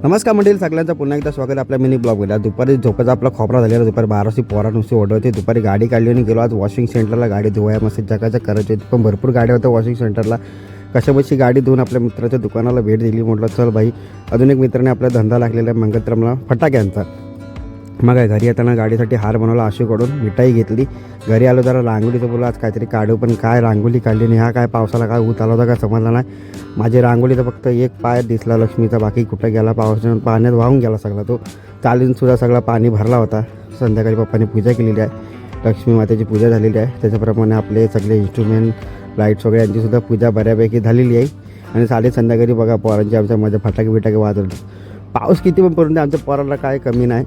नमस्कार मंडळी, सगळ्यांचं पुन्हा एकदा स्वागत आपल्या मिनी ब्लॉगमध्ये. दुपारी झोपाचा आपला खोपरा झालेला. दुपारी 12 पोरा नुसती ओढवते. दुपारी गाडी काढली आणि गेलो आज वॉशिंग सेंटरला गाडी धुवाया. मस्त जगाच्या करायची होती, पण भरपूर गाड्या होत्या वॉशिंग सेंटरला. कशाबशी गाडी धुवून आपल्या मित्राच्या दुकानाला भेट दिली. म्हटलं चल भाई, अजून एक मित्राने आपला धंदा लागलेला आहे मंगळत्रमला फटाक्यांचा. मग काय घरी येताना गाडीसाठी हार बनवला आशूकडून, मिठाई घेतली. घरी आलो जरा रांगोळीचं बोललो आज काहीतरी काढू, पण काय रांगोळी काढली नाही. हा काय पावसाला काय ऊत आला होता काय समजला नाही. माझी रांगोळीचा फक्त एक पाय दिसला लक्ष्मीचा, बाकी कुठं गेला पावसानं पाण्यात वाहून गेला सगळा. तो चालीनसुद्धा सगळा पाणी भरला होता. संध्याकाळी पप्पाने पूजा केलेली आहे, लक्ष्मी मातेची पूजा झालेली आहे. त्याच्याप्रमाणे आपले सगळे इन्स्ट्रुमेंट लाईट्स वगैरे यांचीसुद्धा पूजा बऱ्यापैकी झालेली आहे. आणि साडे संध्याकाळी बघा पोरांची आमच्या मध्ये फटाके बिटाके वाजवले. पाऊस किती पण पडून आमच्या पोराला काय कमी नाही.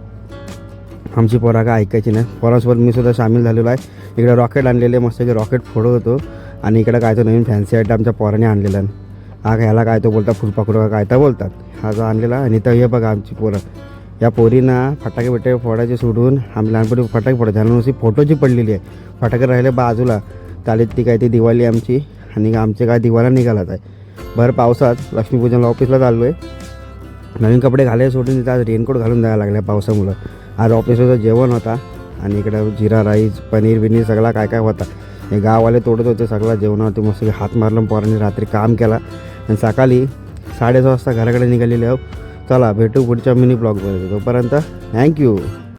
आमची पोरा काय ऐकायची नाही. पोरांसोबत मी सुद्धा सामील झालेलो आहे. इकडे रॉकेट आणलेले, मस्त रॉकेट फोडत होतो. आणि इकडे काय तो नवीन फॅन्सी आयटम आमच्या पोराने आणलेला आहे. हा ह्याला काय तो बोलतात फुलपाखरू काय तर बोलतात, हा जो आणलेला. आणि तर हे बघा आमची पोरं, या पोरींना फटाके बिटाके फोडायचे सोडून आम्ही लहानपणी फटाके फोडायचे. आणि नुसती फोटोची पडलेली आहे, फटाके राहिले बाजूला. चालेल ती काय ती दिवाळी आमची, आणि आमचे काय दिवाळा निघालाच आहे. भर पावसात लक्ष्मीपूजनला ऑफिसला चाललो आहे. नवीन कपडे घालायला सोडून तिथं आज रेनकोट घालून जायला लागल्या पावसामुळं. आज ऑफिसचं जेवण होता आणि इकडं जिरा राईस पनीर बिनीर सगळा काय काय होता. हे गाववाले तोडत होते सगळं जेवणावरती. मस्त हात मारलं पोरांनी, रात्री काम केला. आणि सकाळी 6:30 वाजता घराकडे निघालेले आहो. चला भेटू पुढच्या मिनी ब्लॉगमध्ये. तोपर्यंत थँक्यू.